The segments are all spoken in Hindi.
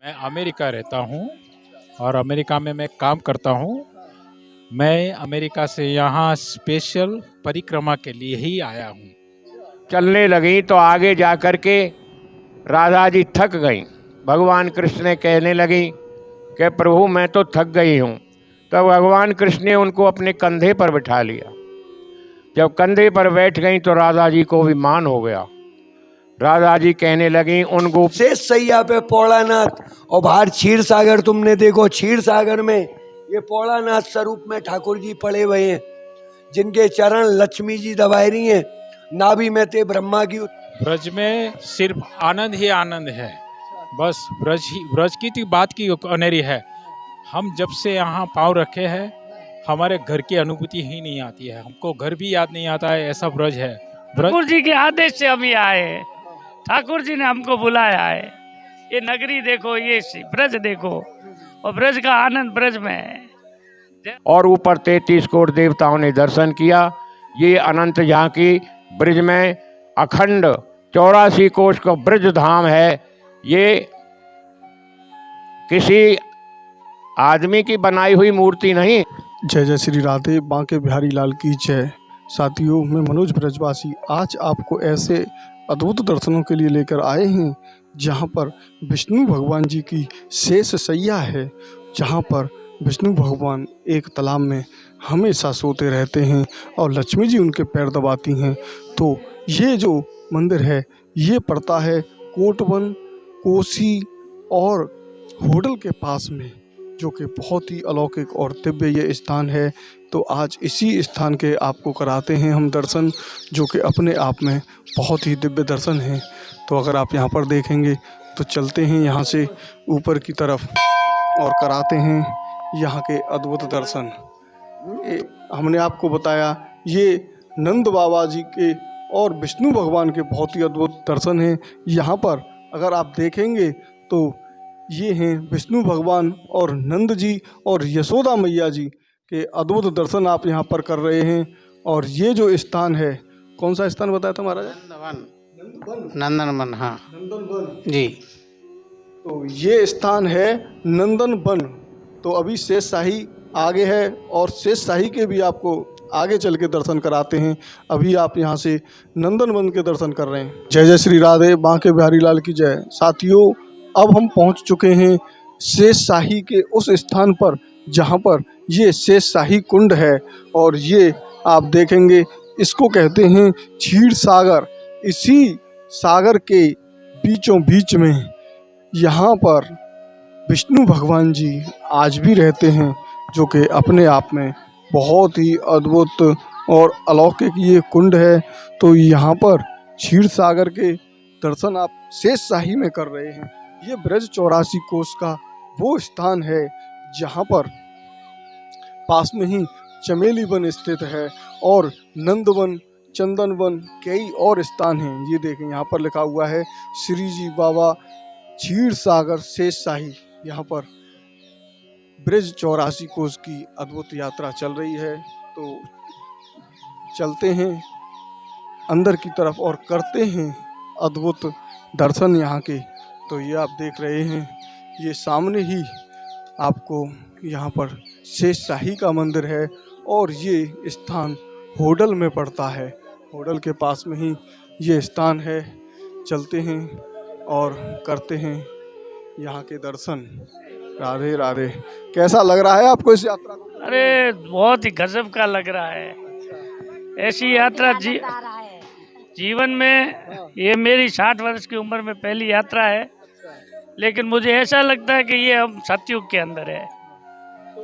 मैं अमेरिका रहता हूँ और अमेरिका में मैं काम करता हूँ। मैं अमेरिका से यहाँ स्पेशल परिक्रमा के लिए ही आया हूँ। चलने लगी तो आगे जाकर के राधा जी थक गईं। भगवान कृष्ण ने कहने लगी कि प्रभु मैं तो थक गई हूँ। तब भगवान कृष्ण ने उनको अपने कंधे पर बिठा लिया। जब कंधे पर बैठ गईं तो राधा जी को भी मान हो गया। राधा जी कहने लगी उन गोप शेष सैया पे पौड़ानाथ और बाहर क्षीर सागर तुमने देखो, क्षीर सागर में ये पौड़ानाथ स्वरूप में ठाकुर जी पड़े हुए हैं, जिनके चरण लक्ष्मी जी दबाई रही हैं। नाभि में ते ब्रह्मा की। ब्रज में सिर्फ आनंद ही आनंद है। बस ब्रज की तो बात की अनेरी है। हम जब से यहाँ पाँव रखे हैं हमारे घर की अनुभूति ही नहीं आती है। हमको घर भी याद नहीं आता है, ऐसा ब्रज है। ठाकुर जी के आदेश से हम यहाँ आए हैं। ठाकुर जी ने हमको बुलाया है। ये नगरी देखो, ये ब्रज देखो, और ब्रज का आनंद ब्रज में है। और ऊपर 33 करोड़ देवताओं ने दर्शन किया। ये अनंत झांकी ब्रज में अखंड 84 कोष का ब्रज धाम है। ये किसी आदमी की बनाई हुई मूर्ति नहीं। जय जय श्री राधे। बांके बिहारी लाल की जय। साथियों, मैं मनोज ब्रजवासी आज आपको ऐसे अद्भुत दर्शनों के लिए लेकर आए हैं जहां पर विष्णु भगवान जी की शेष सैया है, जहां पर विष्णु भगवान एक तालाब में हमेशा सोते रहते हैं और लक्ष्मी जी उनके पैर दबाती हैं। तो ये जो मंदिर है ये पड़ता है कोटवन, कोसी और होडल के पास में, जो कि बहुत ही अलौकिक और दिव्य ये स्थान है। तो आज इसी स्थान के आपको कराते हैं हम दर्शन, जो कि अपने आप में बहुत ही दिव्य दर्शन हैं। तो अगर आप यहाँ पर देखेंगे तो चलते हैं यहाँ से ऊपर की तरफ और कराते हैं यहाँ के अद्भुत दर्शन। हमने आपको बताया ये नंद बाबा जी के और विष्णु भगवान के बहुत ही अद्भुत दर्शन हैं। यहाँ पर अगर आप देखेंगे तो ये हैं विष्णु भगवान और नंद जी और यशोदा मैया जी के अद्भुत दर्शन आप यहाँ पर कर रहे हैं। और ये जो स्थान है, कौन सा स्थान बताया था महाराज? नंदन वन। हाँ नंदन वन जी। तो ये स्थान है नंदन वन। तो अभी शेष शाही आगे है और शेष शाही के भी आपको आगे चल के दर्शन कराते हैं। अभी आप यहाँ से नंदन वन के दर्शन कर रहे हैं। जय जय श्री राधे। बांके बिहारी लाल की जय। साथियों, अब हम पहुंच चुके हैं शेष शाही के उस स्थान पर जहां पर ये शेष शाही कुंड है। और ये आप देखेंगे, इसको कहते हैं क्षीर सागर। इसी सागर के बीचों बीच में यहाँ पर विष्णु भगवान जी आज भी रहते हैं, जो कि अपने आप में बहुत ही अद्भुत और अलौकिक ये कुंड है। तो यहाँ पर क्षीर सागर के दर्शन आप शेष शाही में कर रहे हैं। ये ब्रज 84 कोष का वो स्थान है जहाँ पर पास में ही चमेली वन स्थित है और नंदवन, चंदन वन, कई और स्थान हैं। ये देखें, यहाँ पर लिखा हुआ है श्री जी बाबा क्षीर सागर शेष शाही। यहाँ पर ब्रज 84 कोष की अद्भुत यात्रा चल रही है। तो चलते हैं अंदर की तरफ और करते हैं अद्भुत दर्शन यहाँ के। तो ये आप देख रहे हैं, ये सामने ही आपको यहाँ पर शेष शाही का मंदिर है और ये स्थान होडल में पड़ता है। होडल के पास में ही ये स्थान है। चलते हैं और करते हैं यहाँ के दर्शन। राधे राधे। कैसा लग रहा है आपको इस यात्रा को? अरे बहुत ही गजब का लग रहा है। ऐसी यात्रा जीवन में ये मेरी 60 वर्ष की उम्र में पहली यात्रा है, लेकिन मुझे ऐसा लगता है कि ये हम सतयुग के अंदर है।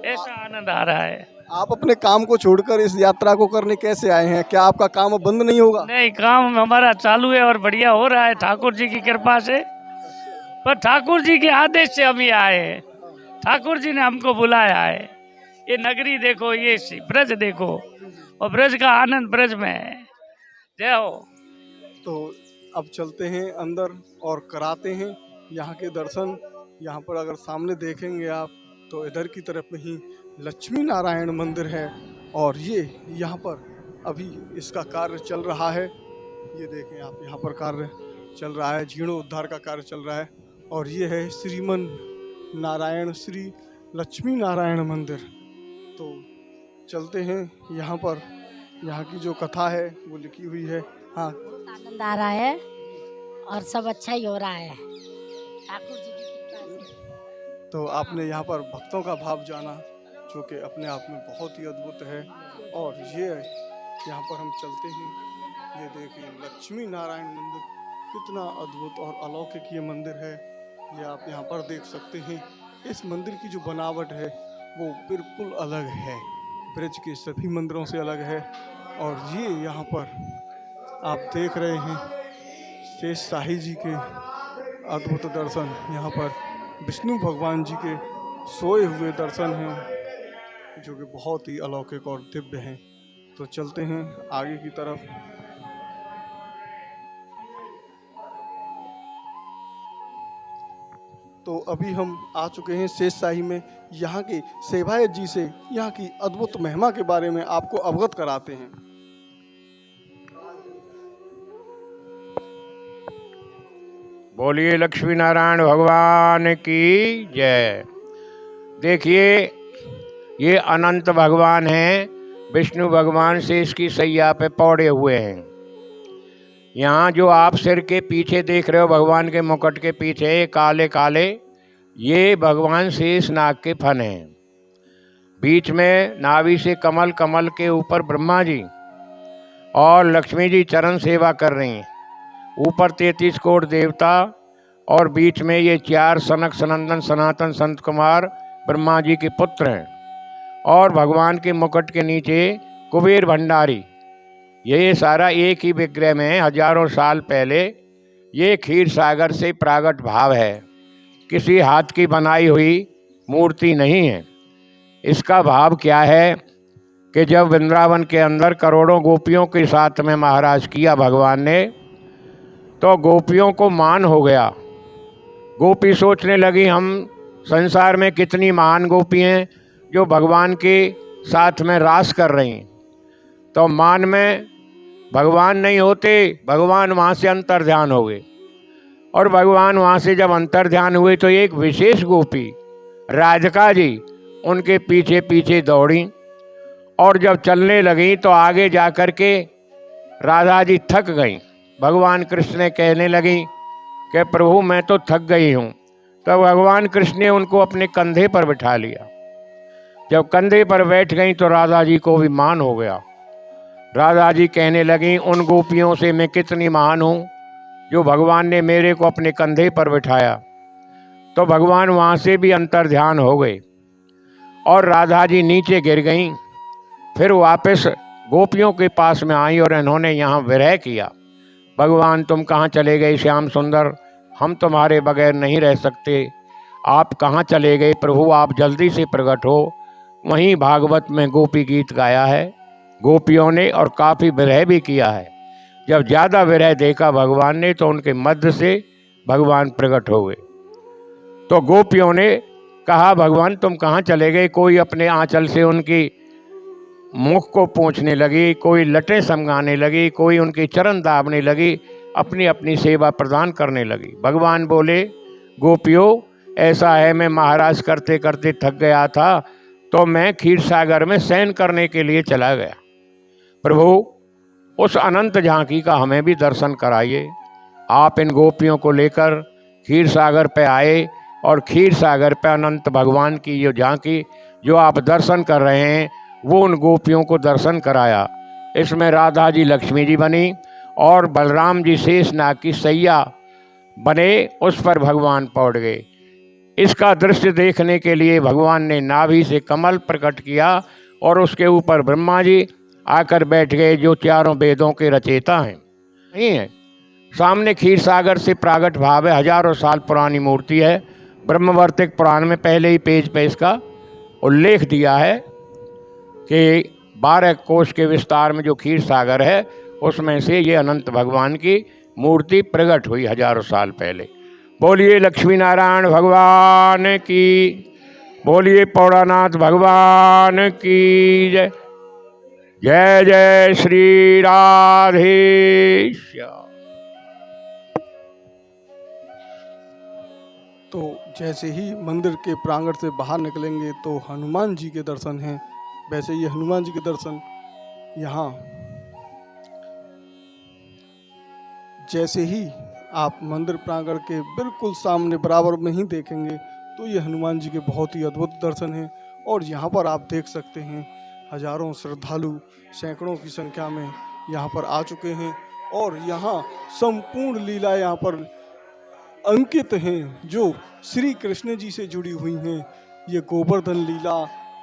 ऐसा आनंद आ रहा है। आप अपने काम को छोड़कर इस यात्रा को करने कैसे आए हैं? क्या आपका काम अब बंद नहीं होगा? नहीं, काम हमारा चालू है और बढ़िया हो रहा है ठाकुर जी की कृपा से। पर ठाकुर जी के आदेश से हम यहाँ आए हैं। ठाकुर जी ने हमको बुलाया है। ये नगरी देखो, ये ब्रज देखो, और ब्रज का आनंद ब्रज में है। जय हो। तो अब चलते हैं अंदर और कराते हैं यहाँ के दर्शन। यहाँ पर अगर सामने देखेंगे आप तो इधर की तरफ में ही लक्ष्मी नारायण मंदिर है और ये यहाँ पर अभी इसका कार्य चल रहा है। ये देखें आप, यहाँ पर कार्य चल रहा है, जीर्णोद्धार का कार्य चल रहा है। और ये है श्रीमन नारायण श्री लक्ष्मी नारायण मंदिर। तो चलते हैं यहाँ पर, यहाँ की जो कथा है वो लिखी हुई है। हाँ, आनंद आ रहा है और सब अच्छा ही हो रहा है ठाकुर जी की कृपा से। तो आपने यहाँ पर भक्तों का भाव जाना, जो कि अपने आप में बहुत ही अद्भुत है। और ये यहाँ पर हम चलते हैं, ये देखिए लक्ष्मी नारायण मंदिर, कितना अद्भुत और अलौकिक ये मंदिर है। ये आप यहाँ पर देख सकते हैं। इस मंदिर की जो बनावट है वो बिल्कुल अलग है, ब्रज के सभी मंदिरों से अलग है। और ये यहाँ पर आप देख रहे हैं शेष शाही जी के अद्भुत दर्शन, यहाँ पर विष्णु भगवान जी के सोए हुए दर्शन हैं, जो कि बहुत ही अलौकिक और दिव्य हैं। तो चलते हैं आगे की तरफ। तो अभी हम आ चुके हैं शेष शाही में। यहाँ के सेवायत जी से यहाँ की अद्भुत महिमा के बारे में आपको अवगत कराते हैं। बोलिए लक्ष्मी नारायण भगवान की जय। देखिए ये अनंत भगवान हैं, विष्णु भगवान से इसकी सैया पे पौड़े हुए हैं। यहाँ जो आप सिर के पीछे देख रहे हो, भगवान के मुकुट के पीछे काले काले, ये भगवान शेष नाग के फन हैं। बीच में नाभि से कमल, कमल के ऊपर ब्रह्मा जी और लक्ष्मी जी चरण सेवा कर रही हैं। ऊपर 33 करोड़ देवता और बीच में ये 4 सनक सनंदन सनातन संत कुमार ब्रह्मा जी के पुत्र हैं। और भगवान के मुकुट के नीचे कुबेर भंडारी, ये सारा एक ही विग्रह में हजारों साल पहले ये क्षीर सागर से प्रागट भाव है, किसी हाथ की बनाई हुई मूर्ति नहीं है। इसका भाव क्या है कि जब वृंदावन के अंदर करोड़ों गोपियों के साथ में महाराज किया भगवान ने, तो गोपियों को मान हो गया। गोपी सोचने लगी हम संसार में कितनी महान गोपी हैं जो भगवान के साथ में रास कर रही हैं। तो मान में भगवान नहीं होते, भगवान वहाँ से अंतर ध्यान हो गए। और भगवान वहाँ से जब अंतर ध्यान हुए तो एक विशेष गोपी राधिका जी उनके पीछे पीछे दौड़ी। और जब चलने लगी तो आगे जा कर के राधा जी थक गईं। भगवान कृष्ण ने कहने लगी कि प्रभु मैं तो थक गई हूँ। तब भगवान कृष्ण ने उनको अपने कंधे पर बिठा लिया। जब कंधे पर बैठ गई तो राधा जी को भी मान हो गया। राधा जी कहने लगी उन गोपियों से मैं कितनी महान हूँ जो भगवान ने मेरे को अपने कंधे पर बिठाया। तो भगवान वहाँ से भी अंतर ध्यान हो गए और राधा जी नीचे गिर गईं। फिर वापस गोपियों के पास में आई और इन्होंने यहाँ विरह किया। भगवान तुम कहाँ चले गए श्याम सुंदर, हम तुम्हारे बगैर नहीं रह सकते, आप कहाँ चले गए प्रभु, आप जल्दी से प्रकट हो। वहीं भागवत में गोपी गीत गाया है गोपियों ने और काफ़ी विरह भी किया है। जब ज़्यादा विरह देखा भगवान ने तो उनके मध्य से भगवान प्रकट हो गए। तो गोपियों ने कहा भगवान तुम कहाँ चले गए। कोई अपने आंचल से उनकी मुख को पोंछने लगी, कोई लटें समगाने लगी, कोई उनकी चरण दाबने लगी, अपनी अपनी सेवा प्रदान करने लगी। भगवान बोले गोपियों ऐसा है मैं महाराज करते करते थक गया था तो मैं क्षीर सागर में शयन करने के लिए चला गया। प्रभु उस अनंत झांकी का हमें भी दर्शन कराइए। आप इन गोपियों को लेकर क्षीर सागर पे आए और क्षीर सागर पे अनंत भगवान की ये झांकी जो आप दर्शन कर रहे हैं वो उन गोपियों को दर्शन कराया। इसमें राधा जी लक्ष्मी जी बनी और बलराम जी शेष नाग की सैया बने, उस पर भगवान पौड़ गए। इसका दृश्य देखने के लिए भगवान ने नाभि से कमल प्रकट किया और उसके ऊपर ब्रह्मा जी आकर बैठ गए जो चारों वेदों के रचयिता हैं। नहीं है, सामने क्षीर सागर से प्रागट भाव है, हजारों साल पुरानी मूर्ति है। ब्रह्मवर्तिक पुराण में पहले ही पेज पे इसका उल्लेख दिया है कि 12 कोश के विस्तार में जो क्षीर सागर है उसमें से ये अनंत भगवान की मूर्ति प्रकट हुई हजारों साल पहले। बोलिए लक्ष्मी नारायण भगवान की, बोलिए पौड़ानाथ भगवान की जय। जय जय श्री राधेश्याम। तो जैसे ही मंदिर के प्रांगण से बाहर निकलेंगे तो हनुमान जी के दर्शन हैं। वैसे ये हनुमान जी के दर्शन यहाँ जैसे ही आप मंदिर प्रांगण के बिल्कुल सामने बराबर में ही देखेंगे तो ये हनुमान जी के बहुत ही अद्भुत दर्शन हैं। और यहाँ पर आप देख सकते हैं हजारों श्रद्धालु सैकड़ों की संख्या में यहाँ पर आ चुके हैं और यहाँ संपूर्ण लीला यहाँ पर अंकित हैं जो श्री कृष्ण जी से जुड़ी हुई हैं। ये गोवर्धन लीला,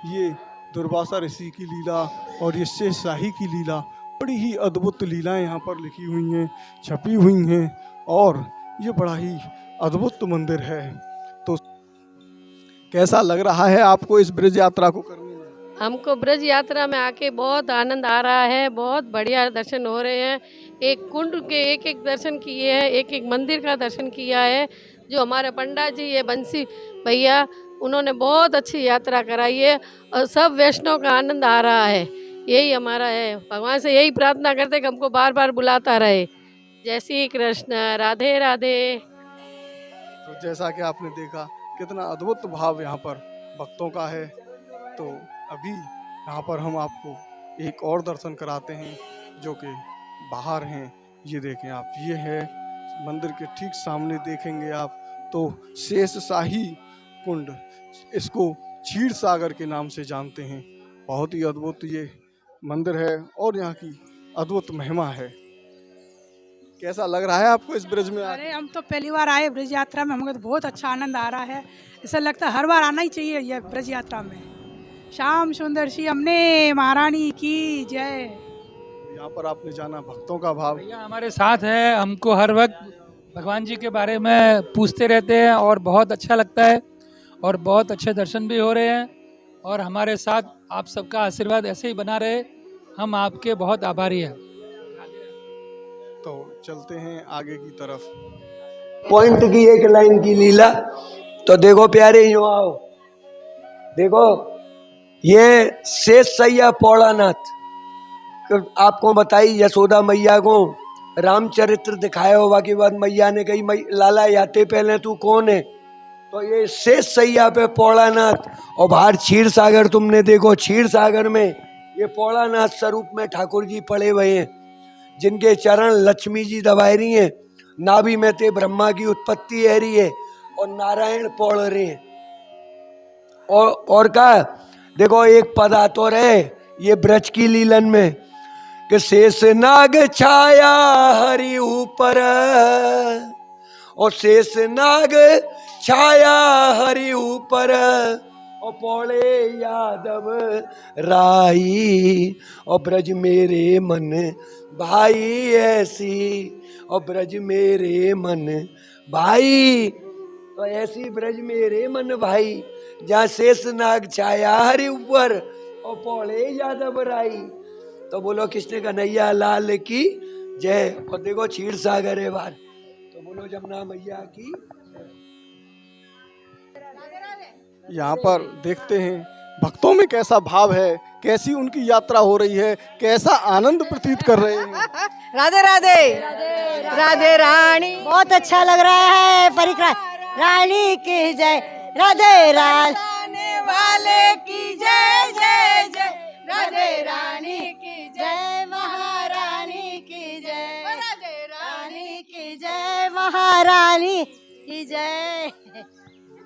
ये दुर्वासा ऋषि की लीला और ये शेषशाही की लीला, बड़ी ही अद्भुत लीलाएं यहाँ पर लिखी हुई हैं, छपी हुई हैं और ये बड़ा ही अद्भुत मंदिर है। तो कैसा लग रहा है आपको इस ब्रज यात्रा को करने में? हमको ब्रज यात्रा में आके बहुत आनंद आ रहा है, बहुत बढ़िया दर्शन हो रहे हैं। एक कुंड के एक एक दर्शन किए हैं, एक एक मंदिर का दर्शन किया है। जो हमारे पंडित जी ये बंसी भैया, उन्होंने बहुत अच्छी यात्रा कराई है और सब वैष्णव का आनंद आ रहा है। यही हमारा है, भगवान से यही प्रार्थना करते कि हमको बार बार बुलाता रहे। जय श्री कृष्ण, राधे राधे। तो जैसा कि आपने देखा कितना अद्भुत भाव यहाँ पर भक्तों का है। तो अभी यहाँ पर हम आपको एक और दर्शन कराते हैं जो कि बाहर हैं। ये देखें आप, ये है मंदिर के ठीक सामने देखेंगे आप तो शेषशाही कुंड, इसको क्षीर सागर के नाम से जानते हैं। बहुत ही अद्भुत ये मंदिर है और यहाँ की अद्भुत महिमा है। कैसा लग रहा है आपको इस ब्रज में? अरे हम तो पहली बार आए ब्रज यात्रा में, हमको तो बहुत अच्छा आनंद आ रहा है। ऐसा लगता है हर बार आना ही चाहिए ये ब्रज यात्रा में। श्याम सुंदर श्री हमने महारानी की जय। यहाँ पर आपने जाना भक्तों का भाव। भैया हमारे साथ है, हमको हर वक्त भगवान जी के बारे में पूछते रहते हैं और बहुत अच्छा लगता है और बहुत अच्छे दर्शन भी हो रहे हैं। और हमारे साथ आप सबका आशीर्वाद ऐसे ही बना रहे, हम आपके बहुत आभारी हैं। तो चलते हैं आगे की तरफ। पॉइंट की एक लाइन की लीला तो देखो प्यारे, यूं आओ देखो, ये शेषशय्या पौड़ानाथ आपको बताई यशोदा मैया को रामचरित्र दिखाया होगा कि बाद मैया ने कही लाला याते पहले तू कौन है, तो ये शेषशय्या पे पौड़ानाथ। और बाहर क्षीर सागर तुमने देखो, क्षीर सागर में ये पौड़ानाथ स्वरूप में ठाकुर जी पड़े हुए हैं, जिनके चरण लक्ष्मी जी दबाए रही हैं। नाभि में ते ब्रह्मा की उत्पत्ति है रही है और नारायण पौड़ रहे हैं। और का देखो एक पद आतो रहे ये ब्रज की लीलन में कि शेष नाग छाया हरि ऊपर, और शेष नाग छाया हरि ऊपर, और पौड़े यादव राई, और ब्रज मेरे मन भाई ऐसी, और ब्रज मेरे मन भाई। तो ऐसी ब्रज मेरे मन भाई जहाँ शेष नाग छाया हरि ऊपर और पौड़े यादव राई। तो बोलो कृष्ण कन्हैया लाल की जय। और देखो क्षीर सागर है बाहर, तो बोलो जमुना मैया की। यहाँ पर देखते हैं भक्तों में कैसा भाव है, कैसी उनकी यात्रा हो रही है, कैसा आनंद प्रतीत कर रहे हैं। राधे राधे राधे रानी, बहुत अच्छा लग रहा है। परिक्रमा रानी की जय, राधे राधे वाले की जय जय जय, राधे रानी की जय, महारानी की जय, राधे रानी की जय, महारानी की जय।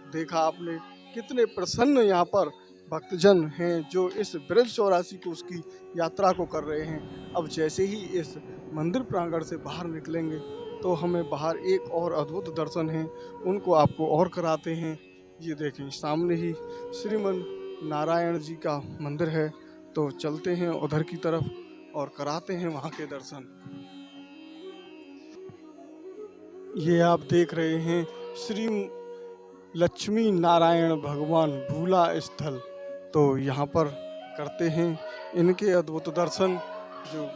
देखा आपने कितने प्रसन्न यहाँ पर भक्तजन हैं जो इस ब्रज 84 को उसकी यात्रा को कर रहे हैं। अब जैसे ही इस मंदिर प्रांगण से बाहर निकलेंगे तो हमें बाहर एक और अद्भुत दर्शन हैं, उनको आपको और कराते हैं। ये देखें सामने ही श्रीमन नारायण जी का मंदिर है, तो चलते हैं उधर की तरफ और कराते हैं वहाँ के दर्शन। ये आप देख रहे हैं श्री लक्ष्मी नारायण भगवान भूला स्थल, तो यहाँ पर करते हैं इनके अद्भुत दर्शन। जो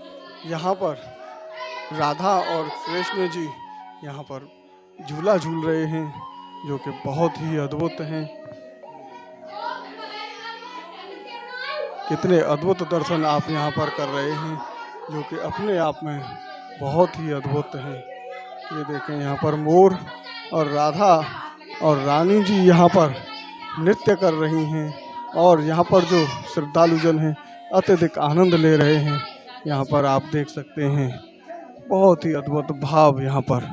यहाँ पर राधा और कृष्ण जी यहाँ पर झूला झूल रहे हैं, जो कि बहुत ही अद्भुत हैं। कितने अद्भुत दर्शन आप यहाँ पर कर रहे हैं, जो कि अपने आप में बहुत ही अद्भुत हैं। ये देखें यहाँ पर मोर और राधा और रानी जी यहाँ पर नृत्य कर रही हैं और यहाँ पर जो श्रद्धालुजन हैं अत्यधिक आनंद ले रहे हैं। यहाँ पर आप देख सकते हैं बहुत ही अद्भुत भाव यहाँ पर।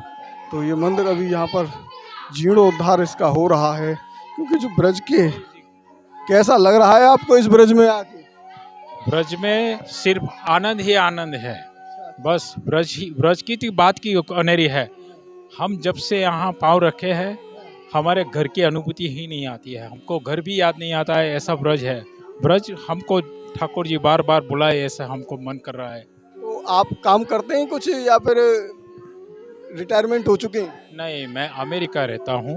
तो ये मंदिर अभी यहाँ पर जीर्णोद्धार इसका हो रहा है, क्योंकि जो ब्रज के कैसा लग रहा है आपको इस ब्रज में आके? ब्रज में सिर्फ आनंद ही आनंद है। बस ब्रज की तो बात की अनेरी है। हम जब से यहाँ पाँव रखे हैं हमारे घर की अनुभूति ही नहीं आती है। हमको घर भी याद नहीं आता है, ऐसा ब्रज है। ब्रज हमको ठाकुर जी बार बार बुलाए, ऐसा हमको मन कर रहा है। तो आप काम करते हैं कुछ या फिर रिटायरमेंट हो चुके हैं? नहीं, मैं अमेरिका रहता हूँ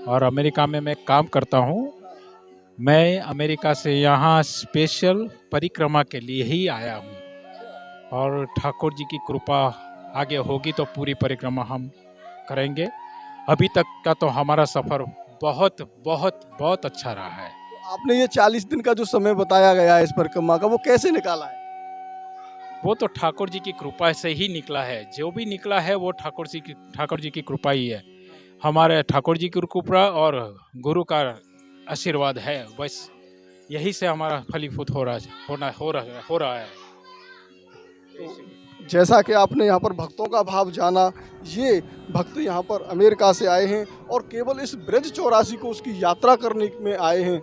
और अमेरिका में मैं काम करता हूँ। मैं अमेरिका से यहाँ स्पेशल परिक्रमा के लिए ही आया हूँ और ठाकुर जी की कृपा आगे होगी तो पूरी परिक्रमा हम करेंगे। अभी तक का तो हमारा सफ़र बहुत बहुत बहुत अच्छा रहा है। तो आपने ये 40 दिन का जो समय बताया गया है इस परिक्रमा का, वो कैसे निकाला है? वो तो ठाकुर जी की कृपा से ही निकला है। जो भी निकला है वो ठाकुर जी की कृपा ही है। हमारे ठाकुर जी की कृपा और गुरु का आशीर्वाद है। बस यही से हमारा फलीभूत हो रहा है। जैसा कि आपने यहाँ पर भक्तों का भाव जाना, ये भक्त यहाँ पर अमेरिका से आए हैं और केवल इस ब्रज 84 को उसकी यात्रा करने में आए हैं।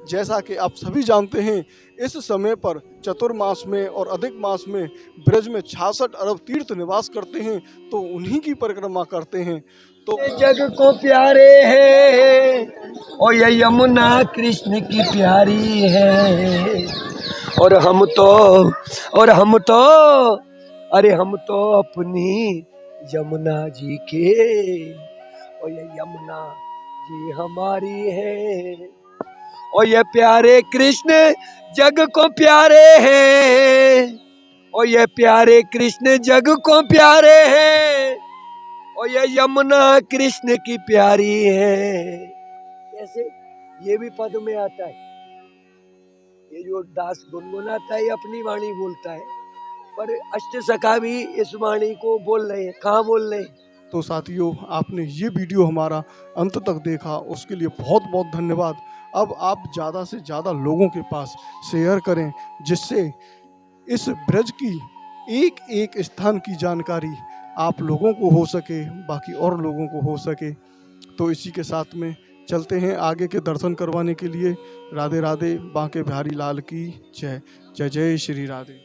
जैसा कि आप सभी जानते हैं इस समय पर चतुर्मास में और अधिक मास में ब्रज में 66 अरब तीर्थ निवास करते हैं, तो उन्हीं की परिक्रमा करते हैं। तो जग को प्यारे हैं और ये यमुना कृष्ण की प्यारी है। और हम तो अरे हम तो अपनी यमुना जी के, और ये यमुना जी हमारी है। और ये प्यारे कृष्ण जग को प्यारे हैं, और ये प्यारे कृष्ण जग को प्यारे हैं, और ये यमुना कृष्ण की प्यारी है। ऐसे ये भी पद में आता है। ये जो दास गुनगुनाता है अपनी वाणी बोलता है, पर अष्ट सखा भी इस वाणी को बोल रहे हैं। कहाँ बोल रहे हैं? तो साथियों, आपने ये वीडियो हमारा अंत तक देखा, उसके लिए बहुत बहुत धन्यवाद। अब आप ज़्यादा से ज़्यादा लोगों के पास शेयर करें, जिससे इस ब्रज की एक एक स्थान की जानकारी आप लोगों को हो सके, बाकी और लोगों को हो सके। तो इसी के साथ में चलते हैं आगे के दर्शन करवाने के लिए। राधे राधे। बांके बिहारी लाल की जय। जय जय श्री राधे।